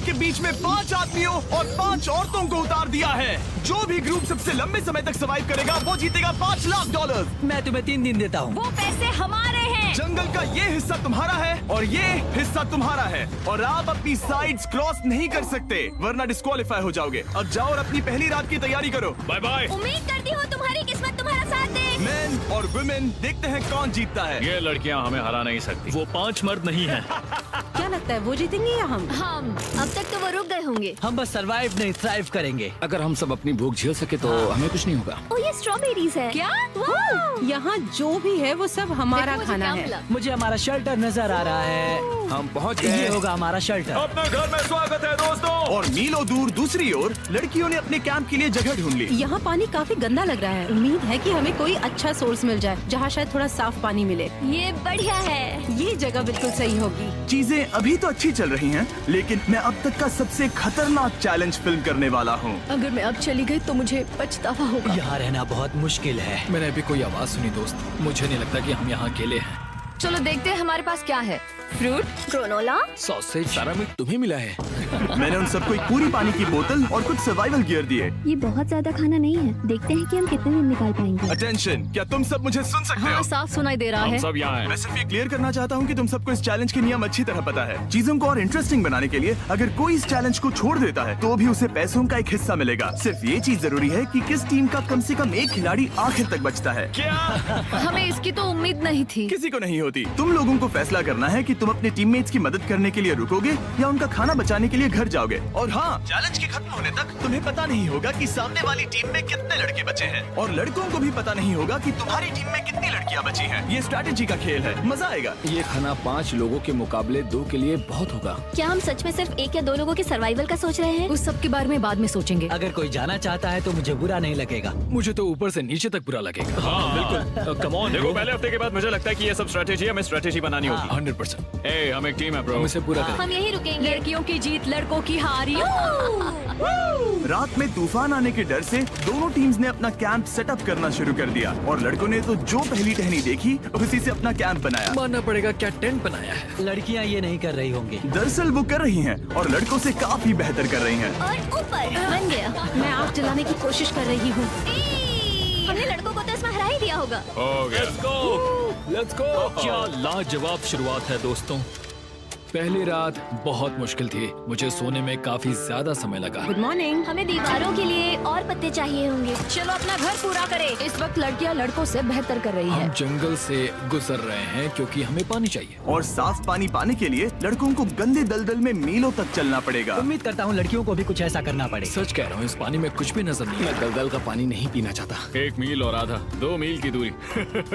के बीच में 5 आदमियों और 5 औरतों को उतार दिया है। जो भी ग्रुप सबसे लंबे समय तक सर्वाइव करेगा वो जीतेगा $5 लाख। मैं तुम्हें 3 दिन देता हूँ। वो पैसे हमारे हैं। जंगल का ये हिस्सा तुम्हारा है और ये हिस्सा तुम्हारा है और आप अपनी साइड्स क्रॉस नहीं कर सकते वरना डिस्क्वालीफाई हो जाओगे। अब जाओ और अपनी पहली रात की तैयारी करो। Bye bye. उम्मीद करती हूँ तुम्हारी किस्मत तुम्हारा साथ दे। मेन और वुमेन देखते हैं कौन जीतता है। ये लड़कियां हमें हरा नहीं सकती। वो 5 मर्द नहीं हैं। क्या लगता है वो जीतेंगे या हम? अब तक तो वो रुक गए होंगे। हम बस सरवाइव नहीं थ्राइव करेंगे। अगर हम सब अपनी भूख झेल सके तो हमें कुछ नहीं होगा। ओ ये स्ट्रॉबेरीज है क्या? यहाँ जो भी है वो सब हमारा खाना है। मुझे हमारा शेल्टर नजर आ रहा है। हम पहुँच ये गए। होगा हमारा शेल्टर। अपने घर में स्वागत है दोस्तों। और मीलों दूर दूसरी ओर लड़कियों ने अपने कैंप के लिए जगह ढूंढ ली। यहाँ पानी काफी गंदा लग रहा है। उम्मीद है कि हमें कोई अच्छा सोर्स मिल जाए जहाँ शायद थोड़ा साफ पानी मिले। ये बढ़िया है। ये जगह बिल्कुल सही होगी। चीजें अभी तो अच्छी चल रही हैं, लेकिन मैं अब तक का सबसे खतरनाक चैलेंज फिल्म करने वाला हूँ। अगर मैं अब चली गई तो मुझे पछतावा होगा। यहाँ रहना बहुत मुश्किल है। मैंने अभी कोई आवाज सुनी दोस्त। मुझे नहीं लगता कि हम यहाँ अकेले हैं। चलो देखते हैं हमारे पास क्या है। Fruit, granola. सॉसेज, सारा मीट तुम्हें मिला है। मैंने उन सबको एक पूरी पानी की बोतल और कुछ सर्वाइवल गियर दिए। ये बहुत ज्यादा खाना नहीं है। देखते हैं कि हम कितने दिन निकाल पाएंगे। अटेंशन, क्या तुम सब मुझे सुन सकते हो? साफ सुनाई दे रहा हम है। सब यहाँ हैं। मैं सिर्फ ये क्लियर करना चाहता हूँ कि तुम सबको इस चैलेंज के नियम अच्छी तरह पता है। चीजों को और इंटरेस्टिंग बनाने के लिए अगर कोई इस चैलेंज को छोड़ देता है तो भी उसे पैसों का एक हिस्सा मिलेगा। सिर्फ ये चीज जरूरी है कि किस टीम का कम से कम एक खिलाड़ी आखिर तक बचता है। हमें इसकी तो उम्मीद नहीं थी। किसी को नहीं होती। तुम लोगों को फैसला करना है कि तुम अपने टीममेट्स की मदद करने के लिए रुकोगे या उनका खाना बचाने के लिए घर जाओगे। और हाँ, चैलेंज के खत्म होने तक तुम्हें पता नहीं होगा कि सामने वाली टीम में कितने लड़के बचे हैं और लड़कों को भी पता नहीं होगा कि तुम्हारी टीम में कितनी लड़कियां बची हैं। ये स्ट्रैटेजी का खेल है, मजा आएगा। ये खाना 5 लोगों के मुकाबले 2 के लिए बहुत होगा। क्या हम सच में सिर्फ 1 या 2 लोगों के सर्वाइवल का सोच रहे हैं? उस सब के बारे में बाद में सोचेंगे। अगर कोई जाना चाहता है तो मुझे बुरा नहीं लगेगा। मुझे तो ऊपर से नीचे तक बुरा लगेगा। हाँ बिल्कुल। Come on. देखो पहले हफ्ते के बाद मुझे लगता है कि ये सब स्ट्रेटेजी हमें स्ट्रेटेजी बनानी होगी। 100%। ए, हम एक टीम है ब्रो। हम इसे पूरा करेंगे। हम यही रुकेंगे। लड़कियों की जीत, लड़कों की हार। रात में तूफान आने के डर से दोनों टीम्स ने अपना कैंप सेटअप करना शुरू कर दिया और लड़कों ने तो जो पहली टहनी देखी उसी से अपना कैंप बनाया। मानना पड़ेगा, क्या टेंट बनाया है। लड़कियाँ ये नहीं कर रही होंगी। दरअसल वो कर रही हैं और लड़कों से काफी बेहतर कर रही हैं। और ऊपर बन गया। मैं आग जलाने की कोशिश कर रही हूँ। हमने लड़कों को तो इसमें हरा ही दिया होगा। हो गया। Let's go. क्या लाजवाब शुरुआत है दोस्तों। पहली रात बहुत मुश्किल थी। मुझे सोने में काफी ज्यादा समय लगा। Good morning. हमें दीवारों के लिए और पत्ते चाहिए होंगे। चलो अपना घर पूरा करें। इस वक्त लड़कियां लड़कों से बेहतर कर रही हम है। जंगल से गुजर रहे हैं क्योंकि हमें पानी चाहिए। और साफ पानी पाने के लिए लड़कों को गंदे दलदल में मीलों तक चलना पड़ेगा। उम्मीद करता हूँ लड़कियों को भी कुछ ऐसा करना पड़ेगा। सच कह रहा हूँ, इस पानी में कुछ भी नजर नहीं। मैं दलदल का पानी नहीं पीना चाहता। 1 मील और आधा, 2 मील की दूरी।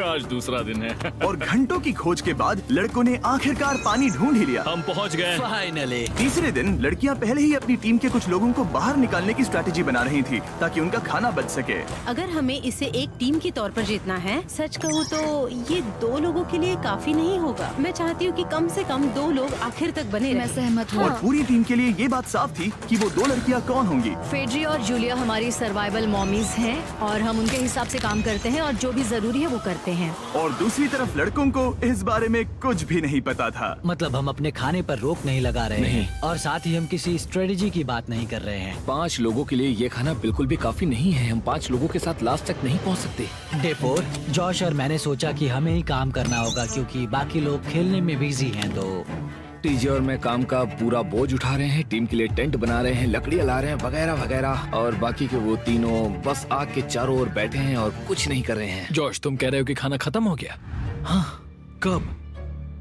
आज दूसरा दिन है। और घंटों की खोज के बाद लड़कों ने आखिरकार पानी ढूंढ ही लिया। हम पहुँच गए। फाइनली। तीसरे दिन लड़कियां पहले ही अपनी टीम के कुछ लोगों को बाहर निकालने की स्ट्रैटेजी बना रही थी ताकि उनका खाना बच सके। अगर हमें इसे एक टीम के तौर पर जीतना है, सच कहूँ तो ये 2 लोगों के लिए काफी नहीं होगा। मैं चाहती हूँ कि कम से कम 2 लोग आखिर तक बने मैं रहें। सहमत हूँ। और पूरी टीम के लिए ये बात साफ थी कि वो 2 लड़कियां कौन होंगी। फेड्री और जूलिया हमारी सर्वाइवल मॉमीज हैं और हम उनके हिसाब से काम करते हैं और जो भी जरूरी है वो करते हैं। और दूसरी तरफ लड़कों को इस बारे में कुछ भी नहीं पता था। मतलब हम अपने खाने पर रोक नहीं लगा रहे हैं और साथ ही हम किसी स्ट्रेटेजी की बात नहीं कर रहे हैं। 5 लोगों के लिए ये खाना बिल्कुल भी काफी नहीं है। हम 5 लोगों के साथ लास्ट तक नहीं पहुंच सकते। डे 4, जॉश और मैंने सोचा कि हमें ही काम करना होगा क्योंकि बाकी लोग खेलने में बिजी हैं। तो टीजे और मैं काम का पूरा बोझ उठा रहे हैं। टीम के लिए टेंट बना रहे हैं, लकड़ियाँ ला रहे हैं, वगैरह वगैरह। और बाकी के वो तीनों बस आग के चारों ओर बैठे हैं और कुछ नहीं कर रहे हैं। जॉश, तुम कह रहे हो कि खाना खत्म हो गया? हाँ, कब?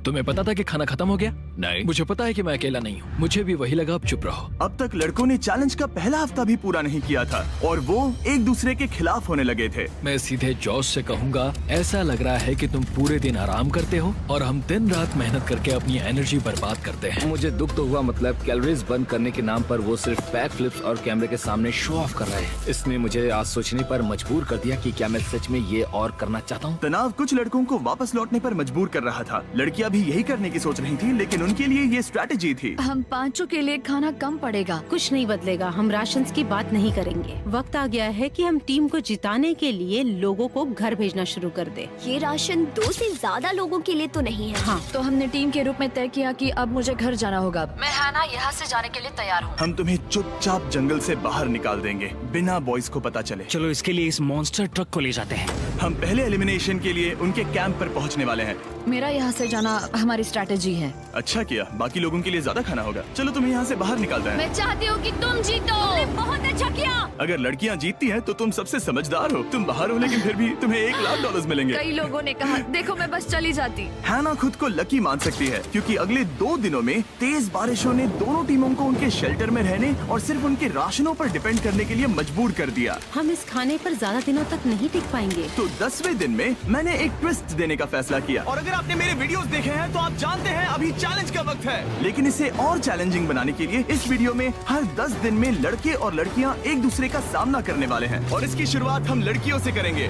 तुम्हें पता था कि खाना खत्म हो गया? नहीं, मुझे पता है कि मैं अकेला नहीं हूँ। मुझे भी वही लगा। अब चुप रहो। अब तक लड़कों ने चैलेंज का पहला हफ्ता भी पूरा नहीं किया था और वो एक दूसरे के खिलाफ होने लगे थे। मैं सीधे जॉश से कहूँगा, ऐसा लग रहा है कि तुम पूरे दिन आराम करते हो और हम दिन रात मेहनत करके अपनी एनर्जी बर्बाद करते हैं। मुझे दुख तो हुआ, मतलब कैलोरीज बर्न करने के नाम पर वो सिर्फ बैक फ्लिप्स और कैमरे के सामने शो ऑफ कर रहे हैं। इसने मुझे आज सोचने पर मजबूर कर दिया कि क्या मैं सच में ये और करना चाहता हूँ। तनाव कुछ लड़कों को वापस लौटने पर मजबूर कर रहा था। लड़कियां भी यही करने की सोच रही थी, लेकिन उनके लिए ये स्ट्रैटेजी थी। हम पांचों के लिए खाना कम पड़ेगा। कुछ नहीं बदलेगा, हम राशन की बात नहीं करेंगे। वक्त आ गया है कि हम टीम को जिताने के लिए लोगों को घर भेजना शुरू कर दे। ये राशन 2 से ज्यादा लोगों के लिए तो नहीं है। हाँ, तो हमने टीम के रूप में तय किया कि अब मुझे घर जाना होगा। मैं हैना यहाँ से जाने के लिए तैयार हूँ। हम तुम्हें चुपचाप जंगल से बाहर निकाल देंगे बिना बॉयज को पता चले। चलो इसके लिए इस मॉन्स्टर ट्रक को ले जाते हैं। हम पहले एलिमिनेशन के लिए उनके कैंप पर पहुंचने वाले हैं। मेरा यहाँ से जाना हमारी स्ट्रैटेजी है। अच्छा किया, बाकी लोगों के लिए ज्यादा खाना होगा। चलो तुम्हें यहाँ से बाहर निकालते हैं। मैं चाहती हूँ कि तुम जीतो। बहुत अच्छा किया। अगर लड़कियाँ जीतती हैं तो तुम सबसे समझदार हो। तुम बाहर हो लेकिन फिर भी तुम्हें $1,00,000 मिलेंगे। कई लोगों ने कहा देखो मैं बस चली जाती। हैना खुद को लकी मान सकती है क्योंकि अगले 2 दिनों में तेज बारिशों ने दोनों टीमों को उनके शेल्टर में रहने और सिर्फ उनके राशनों पर डिपेंड करने के लिए मजबूर कर दिया। हम इस खाने पर ज्यादा दिनों तक नहीं टिक पाएंगे। तो 10वें दिन में मैंने एक ट्विस्ट देने का फैसला किया। और अगर आपने मेरे वीडियोस देखे हैं तो आप जानते हैं अभी चैलेंज का वक्त है। लेकिन इसे और चैलेंजिंग बनाने के लिए इस वीडियो में हर 10 दिन में लड़के और लड़कियां एक दूसरे का सामना करने वाले हैं और इसकी शुरुआत हम लड़कियों से करेंगे।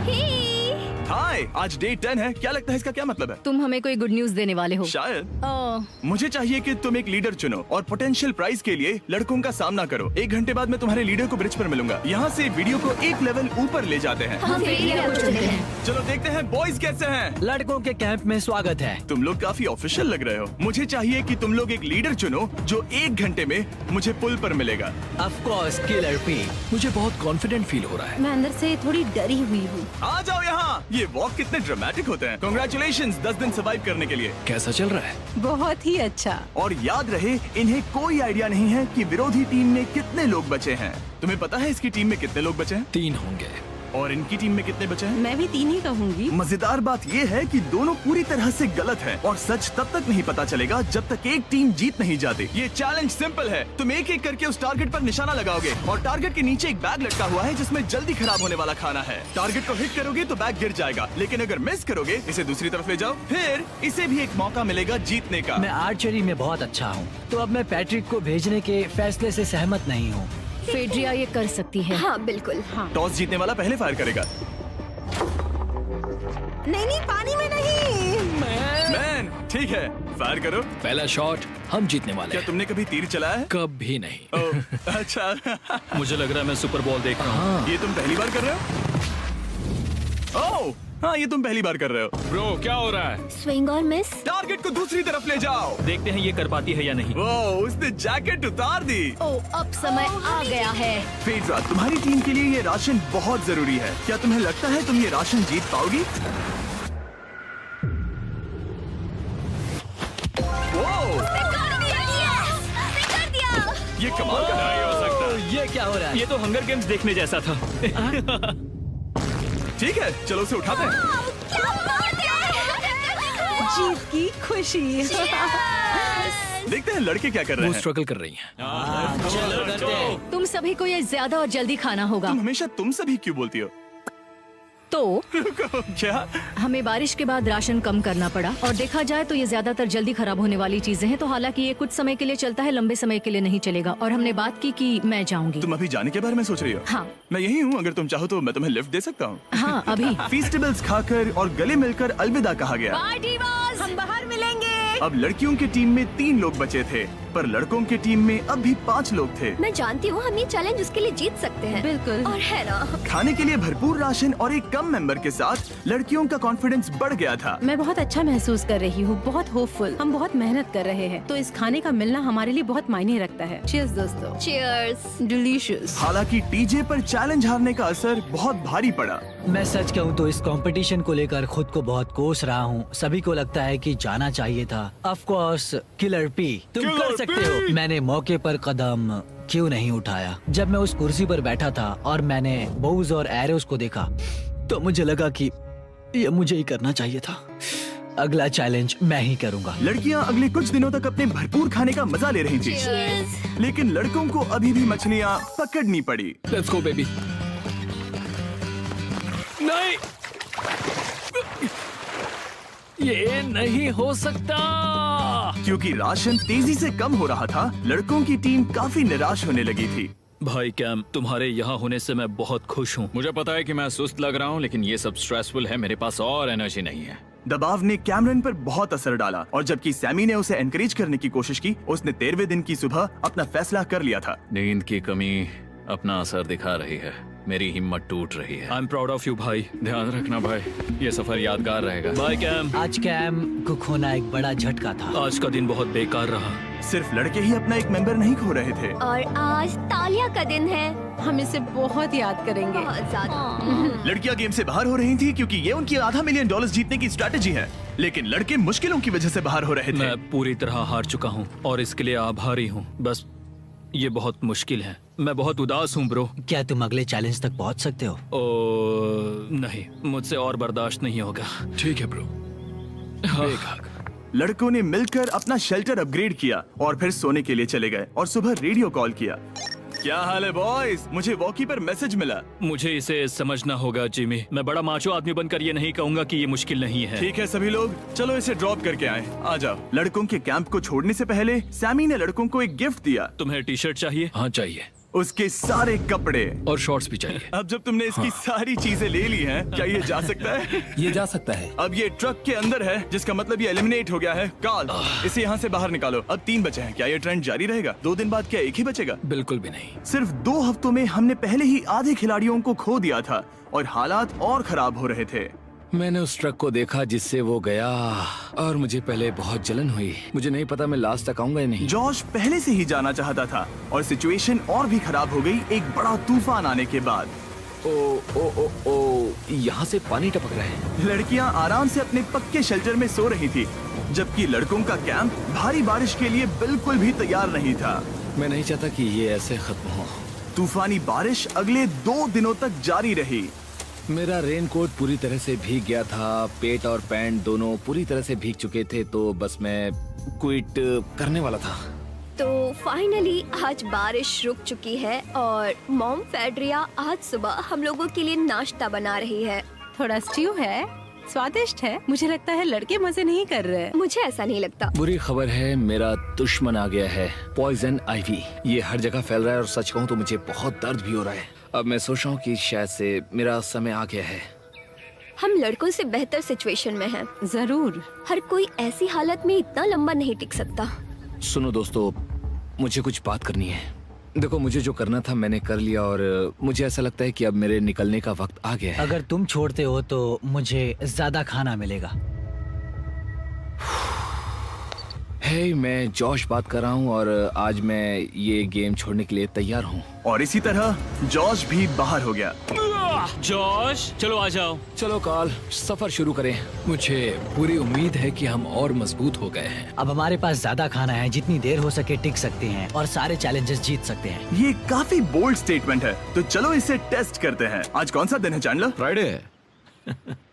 हाय, आज डे 10 है। क्या लगता है इसका क्या मतलब है? तुम हमें कोई गुड न्यूज देने वाले हो। शायद। ओह, मुझे चाहिए कि तुम एक लीडर चुनो और पोटेंशियल प्राइज के लिए लड़कों का सामना करो। 1 घंटे बाद मैं तुम्हारे लीडर को ब्रिज पर मिलूंगा। यहाँ से वीडियो को एक लेवल ऊपर ले जाते हैं। हम फेलियर को चुनते हैं। चलो देखते हैं बॉयज कैसे हैं। लड़कों के कैंप में स्वागत है। तुम लोग काफी ऑफिशियल लग रहे हो। मुझे चाहिए कि तुम लोग एक लीडर चुनो जो 1 घंटे में मुझे पुल पर मिलेगा। Of course killer P. मुझे बहुत कॉन्फिडेंट फील हो रहा है। मैं अंदर से थोड़ी डरी हुई हूँ। आ जाओ यहाँ। ये वॉक कितने ड्रामेटिक होते हैं। कांग्रेचुलेशंस 10 दिन सर्वाइव करने के लिए। कैसा चल रहा है? बहुत ही अच्छा। और याद रहे इन्हें कोई आइडिया नहीं है कि विरोधी टीम में कितने लोग बचे हैं। तुम्हें पता है इसकी टीम में कितने लोग बचे हैं? 3 होंगे। और इनकी टीम में कितने बचे हैं? मैं भी 3 ही कहूँगी। मजेदार बात ये है कि दोनों पूरी तरह से गलत हैं और सच तब तक नहीं पता चलेगा जब तक एक टीम जीत नहीं जाती। ये चैलेंज सिंपल है। तुम एक एक करके उस टारगेट पर निशाना लगाओगे और टारगेट के नीचे एक बैग लटका हुआ है जिसमें जल्दी खराब होने वाला खाना है। टारगेट को हिट करोगे तो बैग गिर जाएगा, लेकिन अगर मिस करोगे इसे दूसरी तरफ ले जाओ, फिर इसे भी एक मौका मिलेगा जीतने का। मैं आर्चरी में बहुत अच्छा हूँ, तो अब मैं पैट्रिक को भेजने के फैसले से सहमत नहीं हूँ। फेड्रिया ये कर सकती है। हाँ बिल्कुल। हाँ। टॉस जीतने वाला पहले फायर करेगा। नहीं, पानी में नहीं। मैन, ठीक है, फायर करो। पहला शॉट हम जीतने वाले क्या हैं। तुमने कभी तीर चलाया है? कभी नहीं। ओह, अच्छा। मुझे लग रहा है मैं सुपर बॉल देख रहा हूँ। ये तुम पहली बार कर रहे हो? ओह, हाँ, ये तुम पहली बार कर रहे हो। ब्रो क्या हो रहा है? स्विंग और मिस। टारगेट को दूसरी तरफ ले जाओ। देखते हैं ये कर पाती है या नहीं। वो उसने जैकेट उतार दी। ओह, अब समय आ गया है। फेड्रा, तुम्हारी टीम के लिए ये राशन बहुत जरूरी है। क्या तुम्हें लगता है तुम ये राशन जीत पाओगी? वो, ये कमाल का नहीं हो सकता। ये क्या हो रहा है? ये तो हंगर गेम्स देखने जैसा था। ठीक है, चलो उसे उठाते हैं। जीत की खुशी। देखते हैं लड़के क्या कर रहे वो हैं। स्ट्रगल कर रही हैं। चलो करते हैं। तुम सभी को ये ज्यादा और जल्दी खाना होगा। तुम हमेशा तुम सभी क्यों बोलती हो? तो क्या? हमें बारिश के बाद राशन कम करना पड़ा और देखा जाए तो ये ज्यादातर जल्दी खराब होने वाली चीजें हैं। तो हालांकि ये कुछ समय के लिए चलता है, लंबे समय के लिए नहीं चलेगा। और हमने बात की कि मैं जाऊंगी। तुम अभी जाने के बारे में सोच रही हो? हाँ। मैं यही हूँ, अगर तुम चाहो तो मैं तुम्हें लिफ्ट दे सकता हूँ। हाँ, अभी। फीस्टेबल्स खाकर और गले मिलकर अलविदा कहा गया। हम बाहर मिलेंगे। अब लड़कियों की टीम में 3 लोग बचे थे, पर लड़कों की टीम में अब भी 5 लोग थे। मैं जानती हूँ हम ये चैलेंज उसके लिए जीत सकते हैं। बिल्कुल। और है ना। खाने के लिए भरपूर राशन और एक कम मेंबर के साथ लड़कियों का कॉन्फिडेंस बढ़ गया था। मैं बहुत अच्छा महसूस कर रही हूँ, बहुत होपफुल। हम बहुत मेहनत कर रहे हैं, तो इस खाने का मिलना हमारे लिए बहुत मायने रखता है। चीयर्स दोस्तों। चीयर्स। डिलीशियस। हालांकि टीजे पर चैलेंज हारने का असर बहुत भारी पड़ा। मैं सच कहूँ तो इस कंपटीशन को लेकर खुद को बहुत कोस रहा हूँ। सभी को लगता है कि जाना चाहिए था। ऑफ कोर्स किलर पी, तुम कर सकते हो। मैंने मौके पर कदम क्यों नहीं उठाया? जब मैं उस कुर्सी पर बैठा था और मैंने बोव्स और एरोस को देखा तो मुझे लगा कि ये मुझे ही करना चाहिए था। अगला चैलेंज मैं ही करूँगा। लड़कियां अगले कुछ दिनों तक अपने भरपूर खाने का मजा ले रही थी, लेकिन लड़कों को अभी भी मछलियां पकड़नी पड़ी। Let's go baby. नहीं, ये नहीं हो सकता। क्योंकि राशन तेजी से कम हो रहा था, लड़कों की टीम काफी निराश होने लगी थी। भाई कैम, तुम्हारे यहाँ होने से मैं बहुत खुश हूँ। मुझे पता है कि मैं सुस्त लग रहा हूँ, लेकिन ये सब स्ट्रेसफुल है। मेरे पास और एनर्जी नहीं है। दबाव ने कैमरन पर बहुत असर डाला और जबकि सैमी ने उसे एनकरेज करने की कोशिश की, उसने 13वें दिन की सुबह अपना फैसला कर लिया था। नींद की कमी अपना असर दिखा रही है, मेरी हिम्मत टूट रही है। I am proud of you भाई। ध्यान रखना भाई, ये सफर यादगार रहेगा। Bye cam. आज कैम को खोना एक बड़ा झटका था। आज का दिन बहुत बेकार रहा। सिर्फ लड़के ही अपना एक मेंबर नहीं खो रहे थे। और आज तालिया का दिन है, हम इसे बहुत याद करेंगे। बहुत ज्यादा। लड़कियां गेम से बाहर हो रही थी क्योंकि ये उनकी $500 मिलियन जीतने की स्ट्रैटेजी है, लेकिन लड़के मुश्किलों की वजह से बाहर हो रहे थे। मैं पूरी तरह हार चुका हूँ और इसके लिए आभारी हूँ। बस ये बहुत मुश्किल है। मैं बहुत उदास हूँ ब्रो। क्या तुम अगले चैलेंज तक पहुंच सकते हो? नहीं, मुझसे और बर्दाश्त नहीं होगा। ठीक है ब्रो। लड़कों ने मिलकर अपना शेल्टर अपग्रेड किया और फिर सोने के लिए चले गए और सुबह रेडियो कॉल किया। क्या हाल है बॉयज? मुझे वॉकी पर मैसेज मिला। मुझे इसे समझना होगा जिमी। मैं बड़ा माचो आदमी बनकर ये नहीं कहूँगा कि ये मुश्किल नहीं है। ठीक है सभी लोग, चलो इसे ड्रॉप करके आए। आ जाओ। लड़कों के कैंप को छोड़ने से पहले सैमी ने लड़कों को एक गिफ्ट दिया। तुम्हें टी शर्ट चाहिए? हाँ चाहिए, उसके सारे कपड़े और शॉर्ट्स भी चाहिए। अब जब तुमने इसकी सारी चीजें ले ली हैं, क्या ये जा सकता है? ये जा सकता है। अब ये ट्रक के अंदर है, जिसका मतलब ये एलिमिनेट हो गया है। कार्ल, इसे यहाँ से बाहर निकालो। अब 3 बचे हैं। क्या ये ट्रेंड जारी रहेगा? 2 दिन बाद क्या एक ही बचेगा? बिल्कुल भी नहीं। सिर्फ 2 हफ्तों में हमने पहले ही आधे खिलाड़ियों को खो दिया था और हालात और खराब हो रहे थे। मैंने उस ट्रक को देखा जिससे वो गया और मुझे पहले बहुत जलन हुई। मुझे नहीं पता मैं लास्ट तक आऊंगा या नहीं। जॉश पहले से ही जाना चाहता था और सिचुएशन और भी खराब हो गई एक बड़ा तूफान आने के बाद। ओ ओ ओ ओ, यहाँ से पानी टपक रहा है। लड़कियां आराम से अपने पक्के शेल्टर में सो रही थी, जबकि लड़कों का कैंप भारी बारिश के लिए बिल्कुल भी तैयार नहीं था। मैं नहीं चाहता कि ये ऐसे खत्म हो। तूफानी बारिश अगले 2 दिनों तक जारी रही। मेरा रेनकोट पूरी तरह से भीग गया था, पेट और पैंट दोनों पूरी तरह से भीग चुके थे, तो बस मैं क्विट करने वाला था। तो फाइनली आज बारिश रुक चुकी है और मॉम फेड्रिया आज सुबह हम लोगों के लिए नाश्ता बना रही है। थोड़ा स्ट्यू है, स्वादिष्ट है। मुझे लगता है लड़के मजे नहीं कर रहे। मुझे ऐसा नहीं लगता। बुरी खबर है, मेरा दुश्मन आ गया है, पॉइजन आइवी। ये हर जगह फैल रहा है और सच कहूँ तो मुझे बहुत दर्द भी हो रहा है। अब मैं सोच रहा हूँ कि शायद से मेरा समय आ गया है। हम लड़कों से बेहतर सिचुएशन में हैं। जरूर। हर कोई ऐसी हालत में इतना लंबा नहीं टिक सकता। सुनो दोस्तों, मुझे कुछ बात करनी है। देखो, मुझे जो करना था मैंने कर लिया और मुझे ऐसा लगता है कि अब मेरे निकलने का वक्त आ गया है। अगर तुम छोड़ते हो तो मुझे ज्यादा खाना मिलेगा। हे, मैं जॉश बात कर रहा हूँ और आज मैं ये गेम छोड़ने के लिए तैयार हूँ। और इसी तरह जॉश भी बाहर हो गया। जॉश, चलो आ जाओ। चलो कार्ल, सफर शुरू करें। मुझे पूरी उम्मीद है कि हम और मजबूत हो गए हैं। अब हमारे पास ज्यादा खाना है, जितनी देर हो सके टिक सकते हैं और सारे चैलेंजेस जीत सकते हैं। ये काफी बोल्ड स्टेटमेंट है, तो चलो इसे टेस्ट करते हैं। आज कौन सा दिन है चैंडलर? फ्राइडे है।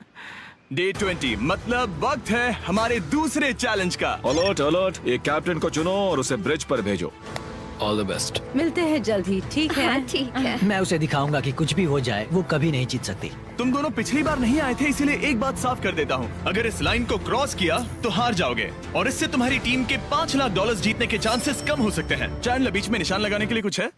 डे 20, मतलब वक्त है हमारे दूसरे चैलेंज का। अलर्ट अलर्ट, एक कैप्टन को चुनो और उसे ब्रिज पर भेजो। All the best. मिलते हैं जल्द ही, ठीक है? हाँ, ठीक है। मैं उसे दिखाऊंगा कि कुछ भी हो जाए वो कभी नहीं जीत सकती। तुम दोनों पिछली बार नहीं आए थे, इसीलिए एक बात साफ कर देता हूँ। अगर इस लाइन को क्रॉस किया तो हार जाओगे और इससे तुम्हारी टीम के $5 लाख जीतने के चांसेस कम हो सकते हैं। चैंडलर, बीच में निशान लगाने के लिए कुछ है?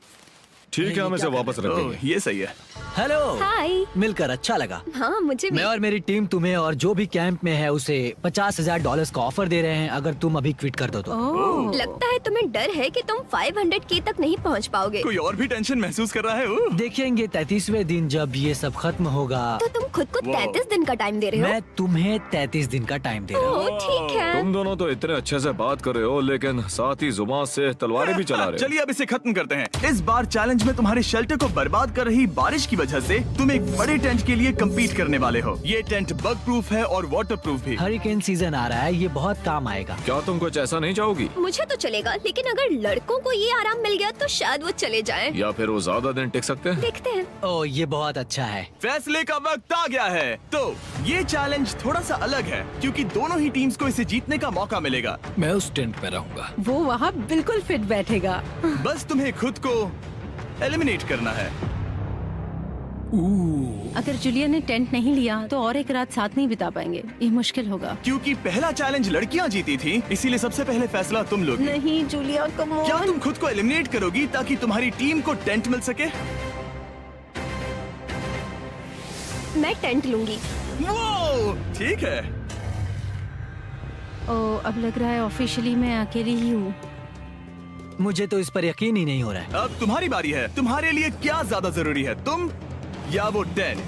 ठीक है, हम इसे वापस रख देंगे। ये सही है। हेलो। हाय। मिलकर अच्छा लगा। हाँ, मुझे भी। मैं और मेरी टीम तुम्हें और जो भी कैंप में है उसे $50,000 का ऑफर दे रहे हैं अगर तुम अभी क्विट कर दो तो। ओह, लगता है तुम्हें डर है कि तुम 500K तक नहीं पहुंच पाओगे। कोई और भी टेंशन महसूस कर रहा है? देखेंगे 33वें दिन जब ये सब खत्म होगा। तो तुम खुद को 33 दिन का टाइम दे रहे हो? मैं तुम्हें 33 दिन का टाइम दे रहा हूँ। ओह, ठीक है। तुम दोनों तो इतने अच्छे से बात कर रहे हो, लेकिन साथ ही जुबान से तलवारें भी चला रहे हो। चलिए अब इसे खत्म करते हैं। इस बार चैलेंज में तुम्हारे शेल्टर को बर्बाद कर रही बारिश की वजह से तुम एक बड़े टेंट के लिए कम्पीट करने वाले हो। ये टेंट बग प्रूफ है और वाटर प्रूफ भी। हरिकेन सीजन आ रहा है, ये बहुत काम आएगा। क्या तुम कुछ ऐसा नहीं चाहोगी? मुझे तो चलेगा, लेकिन अगर लड़कों को ये आराम मिल गया तो शायद वो चले जाएं। या फिर वो ज्यादा दिन टिक सकते हैं? देखते हैं। ओह, ये बहुत अच्छा है। फैसले का वक्त आ गया है। तो ये चैलेंज थोड़ा सा अलग है क्योंकि दोनों ही टीम्स को इसे जीतने का मौका मिलेगा। मैं उस टेंट में रहूंगा। वो वहाँ बिल्कुल फिट बैठेगा। बस तुम्हें खुद को एलिमिनेट करना है। अगर जूलिया ने टेंट नहीं लिया तो और एक रात साथ नहीं बिता पाएंगे। ये मुश्किल होगा। क्योंकि पहला चैलेंज लड़कियां जीती थी, इसीलिए सबसे पहले फैसला तुम लोगी। नहीं जूलिया, कम ऑन। क्या तुम खुद को एलिमिनेट करोगी ताकि तुम्हारी टीम को टेंट मिल सके? मैं टेंट लूंगी। वो ठीक है। अब लग रहा है ऑफिशियली मैं अकेली ही हूँ। मुझे तो इस पर यकीन ही नहीं हो रहा है। अब तुम्हारी बारी है। तुम्हारे लिए क्या ज्यादा जरूरी है, तुम या वो टेंट?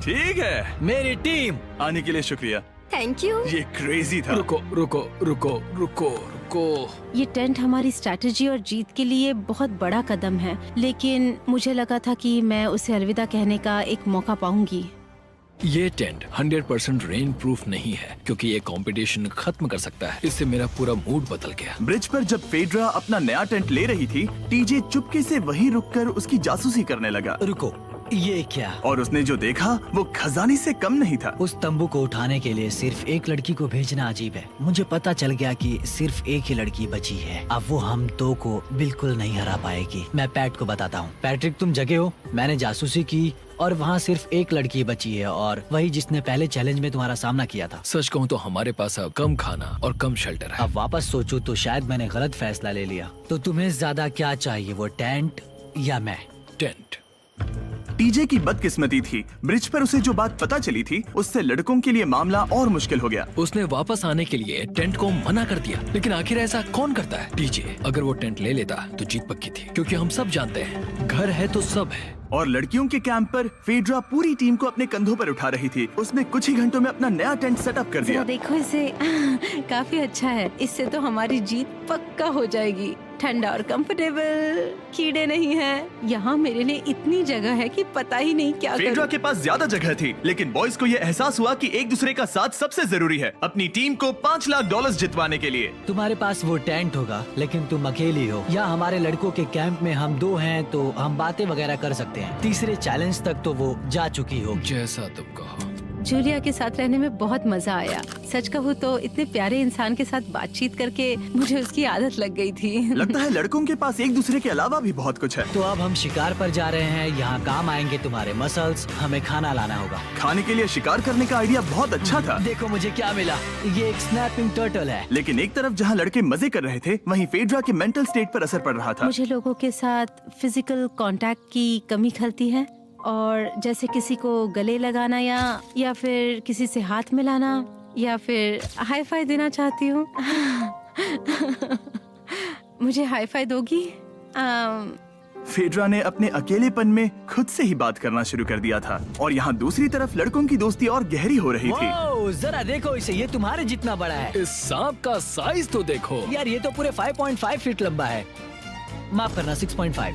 ठीक है, मेरी टीम। आने के लिए शुक्रिया। Thank you. ये क्रेजी था। रुको रुको रुको रुको रुको। ये टेंट हमारी स्ट्रैटेजी और जीत के लिए बहुत बड़ा कदम है, लेकिन मुझे लगा था कि मैं उसे अलविदा कहने का एक मौका पाऊंगी। ये टेंट 100% रेन प्रूफ नहीं है, क्योंकि ये कंपटीशन खत्म कर सकता है। इससे मेरा पूरा मूड बदल गया। ब्रिज पर जब फेड्रा अपना नया टेंट ले रही थी, टीजे चुपके से वहीं रुककर उसकी जासूसी करने लगा। रुको, ये क्या? और उसने जो देखा वो खजाने से कम नहीं था। उस तंबू को उठाने के लिए सिर्फ एक लड़की को भेजना अजीब है। मुझे पता चल गया कि सिर्फ एक ही लड़की बची है। अब वो हम दो को बिल्कुल नहीं हरा पाएगी। मैं पैट को बताता हूँ। पैट्रिक, तुम जगे हो? मैंने जासूसी की और वहाँ सिर्फ एक लड़की बची है, और वही जिसने पहले चैलेंज में तुम्हारा सामना किया था। सच कहूँ तो हमारे पास अब कम खाना और कम शेल्टर है। अब वापस सोचूं तो शायद मैंने गलत फैसला ले लिया। तो तुम्हें ज्यादा क्या चाहिए, वो टेंट या मैं? टेंट। टीजे की बदकिस्मती थी, ब्रिज पर उसे जो बात पता चली थी उससे लड़कों के लिए मामला और मुश्किल हो गया। उसने वापस आने के लिए टेंट को मना कर दिया, लेकिन आखिर ऐसा कौन करता है? टीजे, अगर वो टेंट ले लेता तो जीत पक्की थी, क्योंकि हम सब जानते हैं घर है तो सब है। और लड़कियों के कैंप पर फेड्रा पूरी टीम को अपने कंधों पर उठा रही थी। उसने कुछ ही घंटों में अपना नया टेंट सेटअप कर दिया। जरा देखो इसे। काफी अच्छा है। इससे तो हमारी जीत पक्का हो जाएगी। ठंडा और कंफर्टेबल, कीड़े नहीं हैं। यहाँ मेरे लिए इतनी जगह है कि पता ही नहीं क्या फेड्रा करूं। के पास ज्यादा जगह थी, लेकिन बॉयज को ये एहसास हुआ कि एक दूसरे का साथ सबसे जरूरी है अपनी टीम को $5 लाख जितवाने के लिए। तुम्हारे पास वो टेंट होगा, लेकिन तुम अकेली हो। या हमारे लड़कों के कैंप में हम दो हैं तो हम बातें वगैरह कर सकते हैं। तीसरे चैलेंज तक तो वो जा चुकी हो। जैसा तुम कहो। जूलिया के साथ रहने में बहुत मजा आया। सच कहूँ तो इतने प्यारे इंसान के साथ बातचीत करके मुझे उसकी आदत लग गई थी। लगता है लड़कों के पास एक दूसरे के अलावा भी बहुत कुछ है। तो अब हम शिकार पर जा रहे हैं। यहाँ काम आएंगे तुम्हारे मसल्स। हमें खाना लाना होगा। खाने के लिए शिकार करने का आइडिया बहुत अच्छा था। देखो मुझे क्या मिला। ये एक स्नैपिंग टर्टल है। लेकिन एक तरफ जहाँ लड़के मजे कर रहे थे, वहीं फेड्रा के मेंटल स्टेट पर असर पड़ रहा था। मुझे लोगों के साथ फिजिकल कांटेक्ट की कमी खलती है, और जैसे किसी को गले लगाना या फिर किसी से हाथ मिलाना या फिर हाई फाई देना चाहती हूँ। मुझे हाई फाई दोगी? फेड्रा ने अपने अकेलेपन में खुद से ही बात करना शुरू कर दिया था, और यहाँ दूसरी तरफ लड़कों की दोस्ती और गहरी हो रही थी। वाओ, जरा देखो इसे, ये तुम्हारे जितना बड़ा है। इस सांप का साइज तो देखो यार, ये तो पूरे 5.5 फीट लंबा है। माफ करना, 6.5।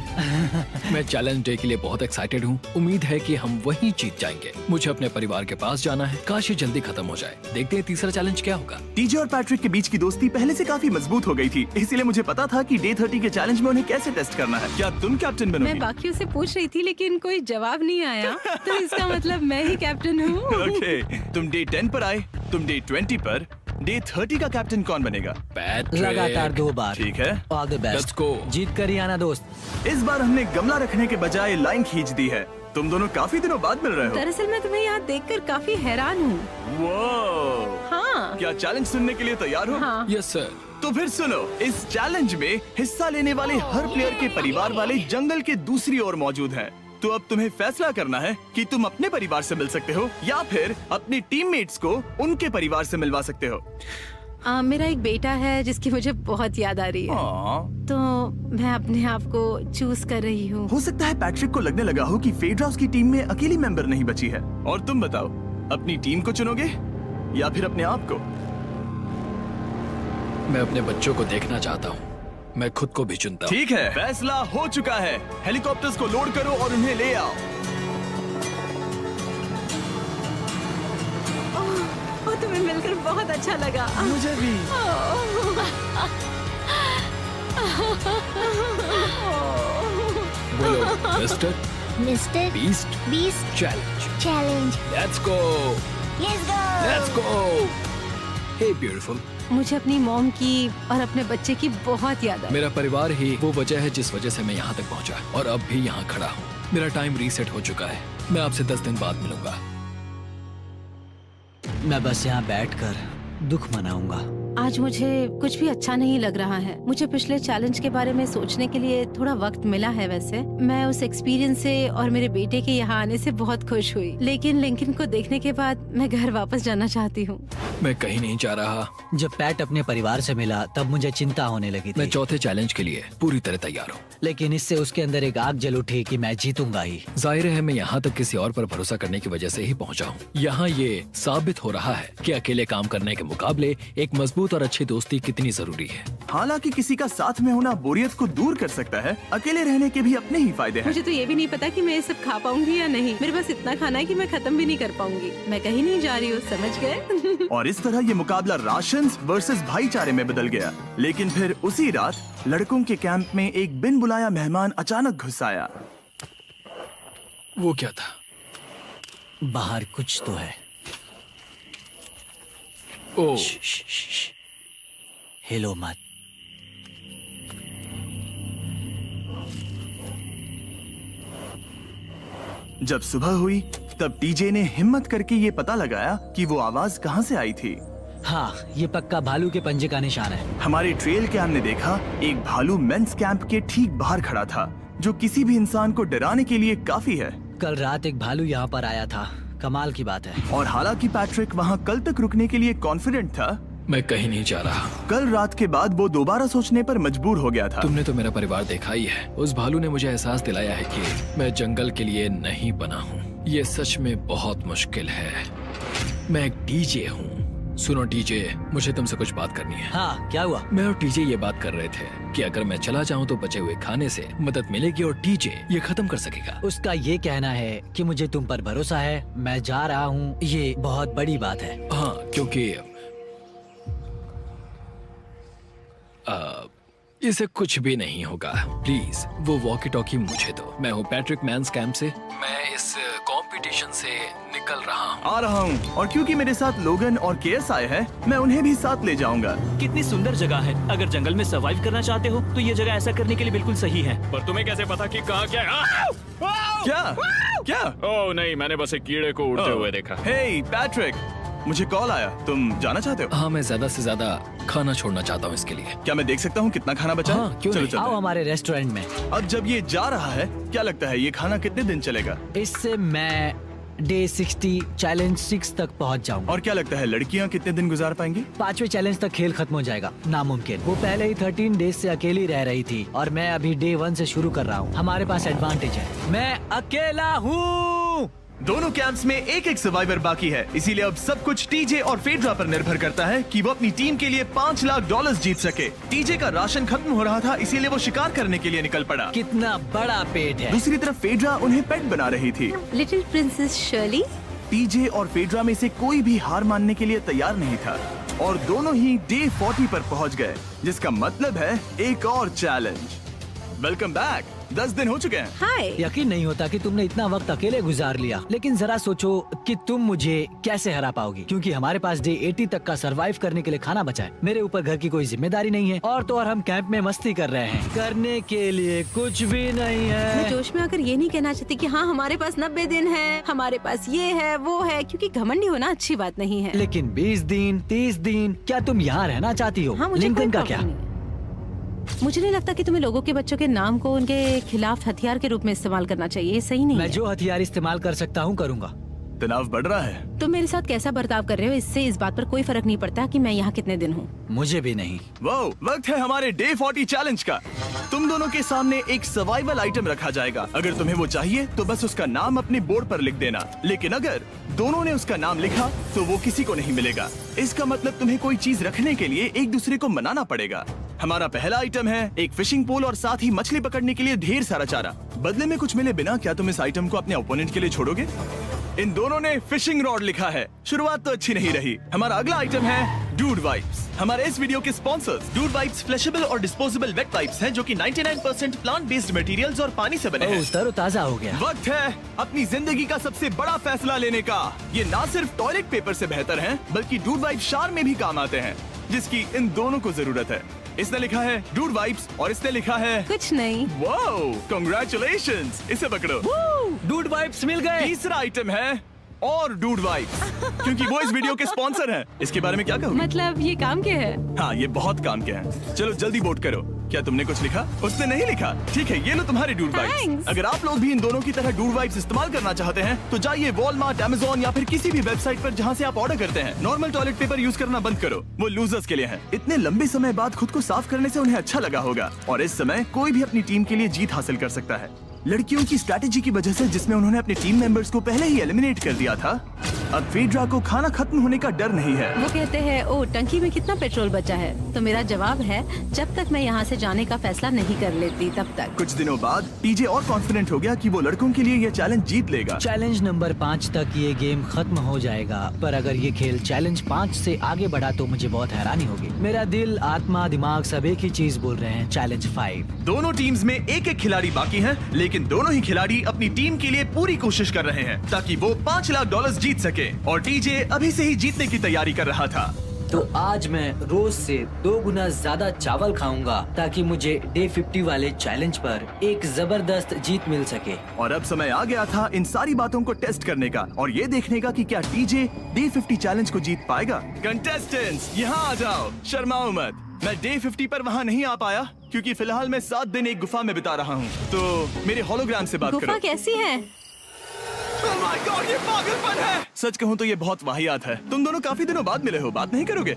मैं चैलेंज डे के लिए बहुत एक्साइटेड हूँ। उम्मीद है कि हम वहीं जीत जाएंगे। मुझे अपने परिवार के पास जाना है। काश ये जल्दी खत्म हो जाए। देखते हैं तीसरा चैलेंज क्या होगा। टीजे और पैट्रिक के बीच की दोस्ती पहले से काफी मजबूत हो गई थी, इसीलिए मुझे पता था कि डे 30 के चैलेंज में उन्हें कैसे टेस्ट करना है। क्या तुम कैप्टन बनोगी? मैं बाकियों से पूछ रही थी, लेकिन कोई जवाब नहीं आया, तो इसका मतलब मैं ही कैप्टन हूँ। ओके, तुम डे 10 पर आए, तुम डे 20 पर। डे 30 का कैप्टन कौन बनेगा? पैट्रिक। लगातार 2 बार। ठीक है, all the best. Let's go। जीत कर ही आना दोस्त। इस बार हमने गमला रखने के बजाय लाइन खींच दी है। तुम दोनों काफी दिनों बाद मिल रहे हो। दरअसल मैं तुम्हें यहाँ देखकर काफी हैरान हूँ। वो हाँ। क्या चैलेंज सुनने के लिए तैयार हो? हाँ। Yes sir. तो फिर सुनो, इस चैलेंज में हिस्सा लेने वाले हर प्लेयर के परिवार वाले जंगल के दूसरी ओर मौजूद हैं। तो अब तुम्हें फैसला करना है कि तुम अपने परिवार से मिल सकते हो या फिर अपने टीममेट्स को उनके परिवार से मिलवा सकते हो। मेरा एक बेटा है जिसकी मुझे बहुत याद आ रही है, तो मैं अपने आप को चूज कर रही हूँ। हो सकता है पैट्रिक को लगने लगा हो कि फेड्रा उसकी टीम में अकेली मेंबर नहीं बची है। और तुम बताओ, अपनी टीम को चुनोगे या फिर अपने आप को? मैं अपने बच्चों को देखना चाहता हूँ। मैं खुद को भी चुनता हूँ। ठीक है, फैसला हो चुका है। हेलीकॉप्टर्स को लोड करो और उन्हें ले आओ। तुम्हें मिलकर बहुत अच्छा लगा। मुझे भी। बोलो mister mister Beast challenge. Let's go. Let's go. Hey beautiful. मुझे अपनी मॉम की और अपने बच्चे की बहुत याद आई। मेरा परिवार ही वो वजह है जिस वजह से मैं यहाँ तक पहुँचा, और अब भी यहाँ खड़ा हूँ। मेरा टाइम रीसेट हो चुका है। मैं आपसे 10 दिन बाद मिलूंगा। मैं बस यहाँ बैठकर दुख मनाऊंगा। आज मुझे कुछ भी अच्छा नहीं लग रहा है। मुझे पिछले चैलेंज के बारे में सोचने के लिए थोड़ा वक्त मिला है। वैसे मैं उस एक्सपीरियंस से और मेरे बेटे के यहाँ आने से बहुत खुश हुई, लेकिन लिंकन को देखने के बाद मैं घर वापस जाना चाहती हूँ। मैं कहीं नहीं जा रहा। जब पैट अपने परिवार से मिला तब मुझे चिंता होने लगी थी। मैं चौथे चैलेंज के लिए पूरी तरह तैयार हूँ, लेकिन इससे उसके अंदर एक आग जल उठी कि मैं जीतूंगा ही। जाहिर है मैं यहाँ तक किसी और पर भरोसा करने की वजह से ही पहुँचा हूँ। यहाँ ये साबित हो रहा है कि अकेले काम करने के मुकाबले एक मजबूत और अच्छी दोस्ती कितनी जरूरी है। हालांकि किसी का साथ में होना बोरियत को दूर कर सकता है, अकेले रहने के भी अपने ही फायदे हैं। मुझे तो ये भी नहीं पता कि मैं ये सब खा पाऊंगी या नहीं। मेरे पास इतना खाना है कि मैं खत्म भी नहीं कर पाऊंगी। मैं कहीं नहीं जा रही हूँ, समझ गए? और इस तरह ये मुकाबला राशंस वर्सेस भाईचारे में बदल गया। लेकिन फिर उसी रात लड़कों के कैंप में एक बिन बुलाया मेहमान अचानक घुस आया। वो क्या था? बाहर कुछ तो है। ओ, हिलो मत। जब सुबह हुई तब टीजे ने हिम्मत करके ये पता लगाया कि वो आवाज कहाँ से आई थी। हाँ, ये पक्का भालू के पंजे का निशान है। हमारे ट्रेल कैम ने देखा एक भालू मेंस कैंप के ठीक बाहर खड़ा था, जो किसी भी इंसान को डराने के लिए काफी है। कल रात एक भालू यहाँ पर आया था, कमाल की बात है। और हालांकि पैट्रिक वहाँ कल तक रुकने के लिए कॉन्फिडेंट था, मैं कहीं नहीं जा रहा। कल रात के बाद वो दोबारा सोचने पर मजबूर हो गया था। तुमने तो मेरा परिवार देखा ही है। उस भालू ने मुझे एहसास दिलाया है कि मैं जंगल के लिए नहीं बना हूँ। ये सच में बहुत मुश्किल है। मैं एक डीजे हूँ। सुनो टीजे, मुझे तुमसे कुछ बात करनी है। हाँ, क्या हुआ? मैं और टीजे ये बात कर रहे थे कि अगर मैं चला जाऊँ तो बचे हुए खाने से मदद मिलेगी और टीजे ये खत्म कर सकेगा। उसका ये कहना है कि मुझे तुम पर भरोसा है, मैं जा रहा हूँ। ये बहुत बड़ी बात है। हाँ, क्योंकि इसे कुछ भी नहीं होगा। प्लीज वो वॉकी टॉकी मुझे दो। मैं हूँ पैट्रिक मैंस कैंप से। मैं इस कंपटीशन से निकल रहा हूँ। आ रहा हूँ, और क्योंकि मेरे साथ लोगन और केएस आए हैं, मैं उन्हें भी साथ ले जाऊंगा। कितनी सुंदर जगह है। अगर जंगल में सर्वाइव करना चाहते हो तो ये जगह ऐसा करने के लिए बिल्कुल सही है। पर तुम्हें कैसे पता कि कहाँ क्या है? क्या क्या? ओह नहीं, मैंने बस एक कीड़े को उड़ते हुए देखा। हे पैट्रिक, मुझे कॉल आया, तुम जाना चाहते हो? हाँ, मैं ज्यादा से ज्यादा खाना छोड़ना चाहता हूँ इसके लिए। क्या मैं देख सकता हूँ कितना खाना बचा है? हाँ, क्यों चलो नहीं? चलते आओ हैं। हमारे रेस्टोरेंट में। अब जब ये जा रहा है, क्या लगता है ये खाना कितने दिन चलेगा? इससे मैं डे 60 चैलेंज 6 तक पहुंच जाऊंगा। और क्या लगता है लड़कियाँ कितने दिन गुजार पाएंगी? 5वें चैलेंज तक खेल खत्म हो जाएगा। नामुमकिन। वो पहले ही 13 डेज से अकेली रह रही थी और मैं अभी डे 1 से शुरू कर रहा हूँ। हमारे पास एडवांटेज है, मैं अकेला हूँ। दोनों कैंप्स में एक एक सर्वाइवर बाकी है, इसीलिए अब सब कुछ टीजे और फेड्रा पर निर्भर करता है कि वो अपनी टीम के लिए $5 लाख जीत सके। टीजे का राशन खत्म हो रहा था, इसीलिए वो शिकार करने के लिए निकल पड़ा। कितना बड़ा पेट है। दूसरी तरफ फेड्रा उन्हें पेट बना रही थी। Little princess Shirley. टीजे और फेड्रा में से कोई भी हार मानने के लिए तैयार नहीं था और दोनों ही डे 40 पर पहुंच गए, जिसका मतलब है एक और चैलेंज। Welcome back. 10 दिन हो चुके हैं। हाय। यकीन नहीं होता कि तुमने इतना वक्त अकेले गुजार लिया, लेकिन जरा सोचो कि तुम मुझे कैसे हरा पाओगी, क्योंकि हमारे पास डे 80 तक का सरवाइव करने के लिए खाना बचा है। मेरे ऊपर घर की कोई जिम्मेदारी नहीं है और तो और हम कैंप में मस्ती कर रहे हैं। करने के लिए कुछ भी नहीं मैं है। जोश में आकर ये नहीं कहना चाहती कि हाँ हमारे पास 90 दिन है, हमारे पास ये है वो है, क्योंकि घमंडी होना अच्छी बात नहीं है। लेकिन 20 दिन 30 दिन क्या तुम यहाँ रहना चाहती हो? हाँ, मुझे लिंकन कोई का क्या? प्रॉब्लम नहीं है। मुझे नहीं लगता कि तुम्हें लोगों के बच्चों के नाम को उनके खिलाफ हथियार के रूप में इस्तेमाल करना चाहिए। ये सही नहीं मैं है। जो हथियार इस्तेमाल कर सकता हूँ करूँगा। तनाव बढ़ रहा है। तुम मेरे साथ कैसा बर्ताव कर रहे हो, इससे इस बात पर कोई फर्क नहीं पड़ता कि मैं यहाँ कितने दिन हूँ। मुझे भी नहीं। वो वक्त है हमारे डे 40 चैलेंज का। तुम दोनों के सामने एक सर्वाइवल आइटम रखा जाएगा। अगर तुम्हें वो चाहिए तो बस उसका नाम अपने बोर्ड पर लिख देना, लेकिन अगर दोनों ने उसका नाम लिखा तो वो किसी को नहीं मिलेगा। इसका मतलब तुम्हें कोई चीज रखने के लिए एक दूसरे को मनाना पड़ेगा। हमारा पहला आइटम है एक फिशिंग पोल और साथ ही मछली पकड़ने के लिए ढेर सारा चारा। बदले में कुछ मिले बिना क्या तुम इस आइटम को अपने ओपोनेंट के लिए छोड़ोगे? इन दोनों ने फिशिंग रॉड लिखा है। शुरुआत तो अच्छी नहीं रही। हमारा अगला आइटम है डूड वाइप्स। हमारे इस वीडियो के स्पॉन्सर्स डूड वाइप्स फ्लैशेबल और डिस्पोजेबल वेट वाइप्स हैं, जो कि 99% प्लांट बेस्ड मटेरियल्स और पानी से बने हैं। तरोताजा हो गया। वक्त है अपनी जिंदगी का सबसे बड़ा फैसला लेने का। ये ना सिर्फ टॉयलेट पेपर से बेहतर हैं, बल्कि डूड वाइप शार में भी काम आते हैं, जिसकी इन दोनों को जरूरत है। इसने लिखा है डूड वाइप्स और इसने लिखा है कुछ नहीं। Wow, congratulations. इसे पकड़ो। डूड वाइप्स मिल गए। तीसरा आइटम है और डूड वाइब्स, क्योंकि वो इस वीडियो के स्पॉन्सर हैं। इसके बारे में क्या कहोगे? मतलब ये काम क्या है? हाँ, ये बहुत काम के हैं। चलो जल्दी वोट करो। क्या तुमने कुछ लिखा? उसने नहीं लिखा। ठीक है, ये लो तुम्हारे डूड वाइब्स। Thanks. अगर आप लोग भी इन दोनों की तरह डूड वाइब्स इस्तेमाल करना चाहते हैं तो जाइए वॉलमार्ट, अमेज़न या फिर किसी भी वेबसाइट पर जहाँ से आप ऑर्डर करते हैं। नॉर्मल टॉयलेट पेपर यूज करना बंद करो, वो लूजर्स के लिए है। इतने लंबे समय बाद खुद को साफ करने से उन्हें अच्छा लगा होगा, और इस समय कोई भी अपनी टीम के लिए जीत हासिल कर सकता है। लड़कियों की स्ट्रैटेजी की वजह से, जिसमें उन्होंने अपने टीम मेंबर्स को पहले ही एलिमिनेट कर दिया था, अब फेड्रा को खाना खत्म होने का डर नहीं है। वो कहते हैं, ओ टंकी में कितना पेट्रोल बचा है? तो मेरा जवाब है, जब तक मैं यहाँ से जाने का फैसला नहीं कर लेती तब तक। कुछ दिनों बाद टीजे और कॉन्फिडेंट हो गया कि वो लड़कों के लिए ये चैलेंज जीत लेगा। चैलेंज नंबर 5 तक ये गेम खत्म हो जाएगा, पर अगर ये खेल चैलेंज 5 से आगे बढ़ा तो मुझे बहुत हैरानी होगी। मेरा दिल, आत्मा, दिमाग सब एक ही चीज बोल रहे हैं, चैलेंज 5। दोनों टीम्स में एक एक खिलाड़ी बाकी हैं, लेकिन दोनों ही खिलाड़ी अपनी टीम के लिए पूरी कोशिश कर रहे हैं ताकि वो $5 लाख जीत सके, और टीजे अभी से ही जीतने की तैयारी कर रहा था। तो आज मैं रोज से 2 गुना ज्यादा चावल खाऊंगा ताकि मुझे डे 50 वाले चैलेंज पर एक जबरदस्त जीत मिल सके। और अब समय आ गया था इन सारी बातों को टेस्ट करने का और ये देखने का कि क्या टीजे डे 50 चैलेंज को जीत पाएगा। कंटेस्टेंट्स यहाँ आ जाओ, शर्माओ मत। मैं डे 50 पर वहाँ नहीं आ पाया क्योंकि फिलहाल मैं 7 दिन एक गुफा में बिता रहा हूँ, तो मेरे होलोग्राम से बात गुफा करो। कैसी है? Oh my God, ये पागलपन है। सच कहूँ तो ये बहुत वाहियात है। तुम दोनों काफी दिनों बाद मिले हो, बात नहीं करोगे?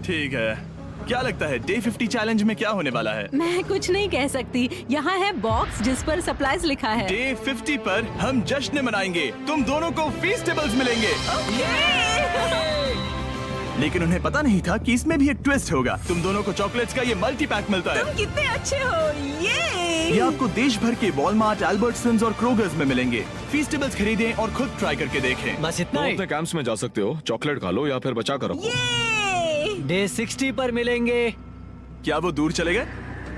ठीक है, क्या लगता है डे 50 चैलेंज में क्या होने वाला है? मैं कुछ नहीं कह सकती। यहाँ है बॉक्स जिस पर सप्लाईज लिखा है। डे 50 पर हम जश्न मनाएंगे, तुम दोनों को फीस्टेबल्स मिलेंगे। लेकिन उन्हें पता नहीं था कि इसमें भी एक ट्विस्ट होगा। तुम दोनों को चॉकलेट्स का ये मल्टी पैक मिलता है। तुम कितने अच्छे हो। ये आपको देश भर के वॉलमार्ट, अल्बर्टसन्स और क्रोगर्स में मिलेंगे। फीस्टेबल्स खरीदें और खुद ट्राई करके देखें। बस इतना तुम ही। अपने कैंप्स में जा सकते हो, चॉकलेट खा लो या फिर बचा कर रखो। डे 60 पर मिलेंगे। क्या वो दूर चले गए?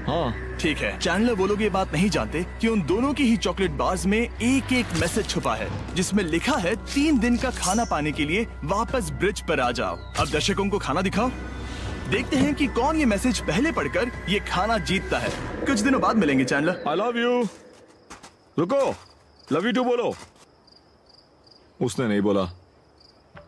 हाँ, ठीक है। चैंडलर वो लोग ये बात नहीं जानते कि उन दोनों की ही चॉकलेट बार्स में एक एक मैसेज छुपा है जिसमें लिखा है 3 दिन का खाना पाने के लिए वापस ब्रिज पर आ जाओ। अब दर्शकों को खाना दिखाओ, देखते हैं कि कौन ये मैसेज पहले पढ़कर ये खाना जीतता है। कुछ दिनों बाद मिलेंगे चैंडलर। I love you. रुको, लव यू टू बोलो। उसने नहीं बोला।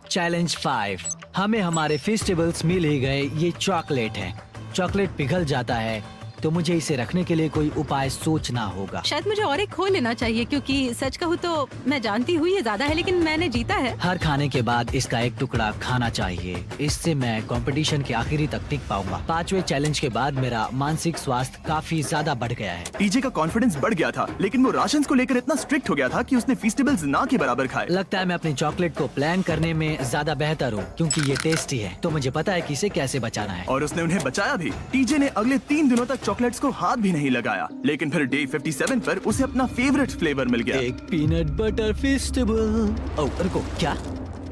चैलेंज 5, हमें हमारे फेस्टिवल्स मिल ही गए। ये चॉकलेट है। चॉकलेट पिघल जाता है तो मुझे इसे रखने के लिए कोई उपाय सोचना होगा। शायद मुझे और एक खो लेना चाहिए, क्योंकि सच कहूँ तो मैं जानती हूँ ये ज्यादा है, लेकिन मैंने जीता है। हर खाने के बाद इसका एक टुकड़ा खाना चाहिए, इससे मैं कंपटीशन के आखिरी तक टिक पाऊंगा। 5वें चैलेंज के बाद मेरा मानसिक स्वास्थ्य काफी ज्यादा बढ़ गया है। टीजे का कॉन्फिडेंस बढ़ गया था, लेकिन वो राशंस को लेकर इतना स्ट्रिक्ट हो गया था कि उसने फीस्टेबल्स ना के बराबर खाए। लगता है मैं अपनी चॉकलेट को प्लान करने में ज्यादा बेहतर हूँ, क्योंकि ये टेस्टी है तो मुझे पता है कि इसे कैसे बचाना है। और उसने उन्हें बचाया भी। टीजे ने अगले 3 दिनों तक चॉकलेट्स को हाथ भी नहीं लगाया, लेकिन फिर डे 57 पर उसे अपना फेवरेट फ्लेवर मिल गया। एक पीनट बटर फेस्टिवल। ओह रुको, क्या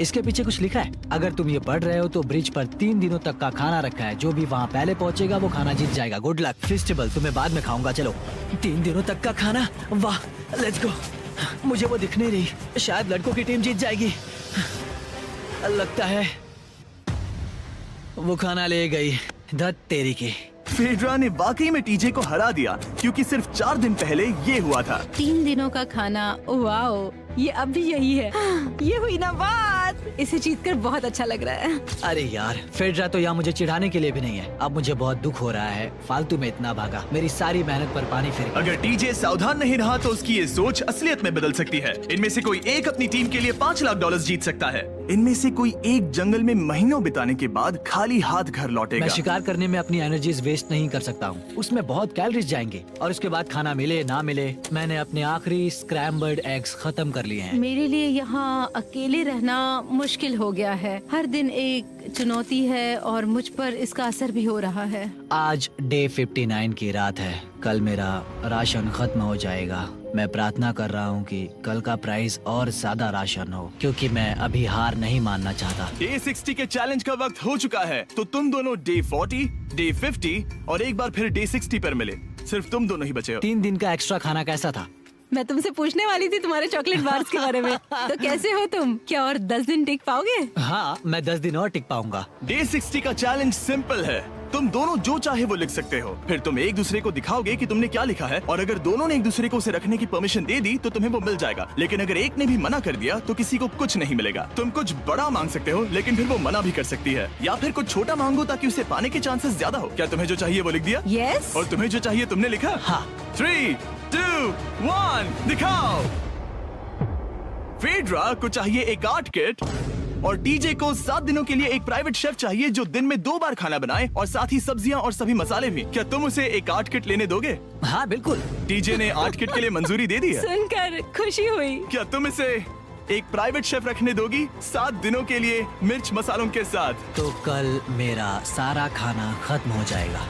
इसके पीछे कुछ लिखा है? अगर तुम ये पढ़ रहे हो तो ब्रिज पर 3 दिनों तक का खाना रखा है। जो भी वहाँ पहले पहुँचेगा वो खाना जीत जाएगा। Good luck. फेस्टिवल तुम्हें बाद में खाऊंगा। चलो, 3 दिनों तक का खाना, वाह, लेट्स गो। मुझे वो दिख नहीं रही, शायद लड़कों की टीम जीत जाएगी। लगता है वो खाना ले गई। धत तेरी की। फेड्रा ने वाकई में टीजे को हरा दिया, क्योंकि सिर्फ 4 दिन पहले ये हुआ था। 3 दिनों का खाना, वाओ, ये अब भी यही है। ये हुई ना बात। इसे जीतकर बहुत अच्छा लग रहा है। अरे यार, फेड्रा तो यहाँ मुझे चिढ़ाने के लिए भी नहीं है। अब मुझे बहुत दुख हो रहा है, फालतू में इतना भागा, मेरी सारी मेहनत पर पानी फिर गया। अगर टीजे सावधान नहीं रहा तो उसकी ये सोच असलियत में बदल सकती है। इनमें से कोई एक अपनी टीम के लिए $5 लाख जीत सकता है। इनमें से कोई एक जंगल में महीनों बिताने के बाद खाली हाथ घर लौटेगा। मैं शिकार करने में अपनी एनर्जीज वेस्ट नहीं कर सकता हूँ, उसमें बहुत कैलोरीज जाएंगे। और उसके बाद खाना मिले ना मिले, मैंने अपने आखिरी स्क्रैम्बल्ड एग्स खत्म कर लिए हैं। मेरे लिए यहाँ अकेले रहना मुश्किल हो गया है। हर दिन एक चुनौती है और मुझ पर इसका असर भी हो रहा है। आज डे 59 की रात है। कल मेरा राशन खत्म हो जाएगा। मैं प्रार्थना कर रहा हूँ कि कल का प्राइस और ज्यादा राशन हो, क्योंकि मैं अभी हार नहीं मानना चाहता। डे 60 के चैलेंज का वक्त हो चुका है, तो तुम दोनों डे 40, डे 50 और एक बार फिर डे 60 पर मिले। सिर्फ तुम दोनों ही बचे हो। 3 दिन का एक्स्ट्रा खाना कैसा था? मैं तुमसे पूछने वाली थी तुम्हारे चॉकलेट बार्स के बारे में। तो कैसे हो तुम? क्या और 10 दिन टिक पाओगे? हाँ, मैं 10 दिन और टिक पाऊंगा। डे 60 का चैलेंज सिंपल है। तुम दोनों जो चाहे वो लिख सकते हो। फिर तुम एक दूसरे को दिखाओगे कि तुमने क्या लिखा है, और अगर दोनों ने एक दूसरे को उसे रखने की परमिशन दे दी तो तुम्हें वो मिल जाएगा। लेकिन अगर एक ने भी मना कर दिया तो किसी को कुछ नहीं मिलेगा। तुम कुछ बड़ा मांग सकते हो, लेकिन फिर वो मना भी कर सकती है, या फिर कुछ छोटा मांगो ताकि उसे पाने के चांसेस ज्यादा हो। क्या तुम्हें जो चाहिए वो लिख दिया? यस। और तुम्हें जो चाहिए तुमने लिखा? हाँ। 3, 2, 1 दिखाओ। फेड्रा को चाहिए एक आर्ट किट, और टीजे को 7 दिनों के लिए एक प्राइवेट शेफ चाहिए जो दिन में 2 बार खाना बनाए, और साथ ही सब्जियां और सभी मसाले भी। क्या तुम उसे एक आर्ट किट लेने दोगे? हाँ बिल्कुल। टीजे ने आर्ट किट के लिए मंजूरी दे दी है। सुनकर खुशी हुई। क्या तुम इसे एक प्राइवेट शेफ रखने दोगी 7 दिनों के लिए मिर्च मसालों के साथ? तो कल मेरा सारा खाना खत्म हो जाएगा।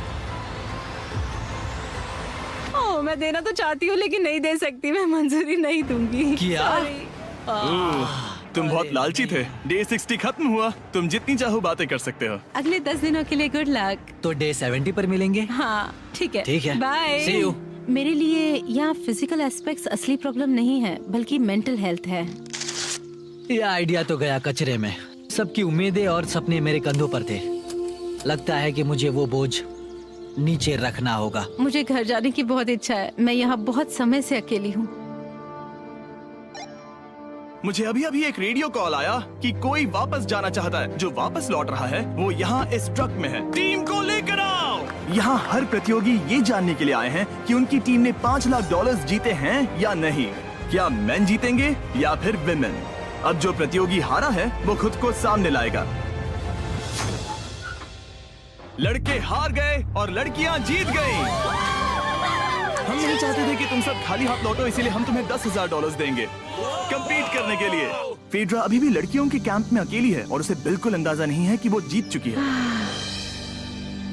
ओह, मैं देना तो चाहती हूँ लेकिन नहीं दे सकती। मैं मंजूरी नहीं दूंगी। क्या? Sorry। तुम बहुत लालची थे। डे 60 खत्म हुआ। तुम जितनी चाहो बातें कर सकते हो। अगले 10 दिनों के लिए गुड लक। तो डे 70 पर मिलेंगे। हाँ ठीक है। ठीक है। बाय। See you। मेरे लिए यहाँ फिजिकल एस्पेक्ट्स असली प्रॉब्लम नहीं है, बल्कि मेंटल हेल्थ है। ये आइडिया तो गया कचरे में। सबकी उम्मीदें और सपने मेरे कंधों पर थे। लगता है कि मुझे वो बोझ नीचे रखना होगा। मुझे घर जाने की बहुत इच्छा है। मैं यहाँ बहुत समय से अकेली हूँ। मुझे अभी अभी एक रेडियो कॉल आया कि कोई वापस जाना चाहता है। जो वापस लौट रहा है वो यहाँ इस ट्रक में है। टीम को लेकर आओ। यहाँ हर प्रतियोगी ये जानने के लिए आए हैं कि उनकी टीम ने $5 लाख जीते हैं या नहीं। क्या मेन जीतेंगे या फिर विमेन? अब जो प्रतियोगी हारा है वो खुद को सामने लाएगा। लड़के हार गए और लड़कियां जीत गई। हम नहीं चाहते थे कि तुम सब खाली हाथ लौटो, इसीलिए हम तुम्हें $10,000 देंगे कंपीट करने के लिए। फेड्रा अभी भी लड़कियों के कैंप में अकेली है और उसे बिल्कुल अंदाजा नहीं है कि वो जीत चुकी है।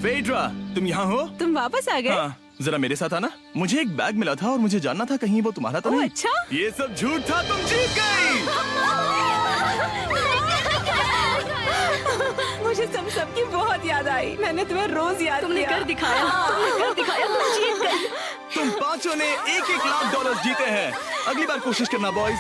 फेड्रा, तुम यहाँ हो? तुम वापस आ गए? हाँ, जरा मेरे साथ आना। मुझे एक बैग मिला था और मुझे जानना था कहीं वो तुम्हारा तो नहीं। अच्छा? ये सब झूठ था, तुम जीत गई। मुझे सबकी बहुत याद आई। मैंने तुम्हें रोज याद तुमने किया। कर दिखाया। तुमने कर दिखाया। तुम जीत गई। तुम पांचों ने $1-1 लाख जीते हैं। अगली बार कोशिश करना बॉयज।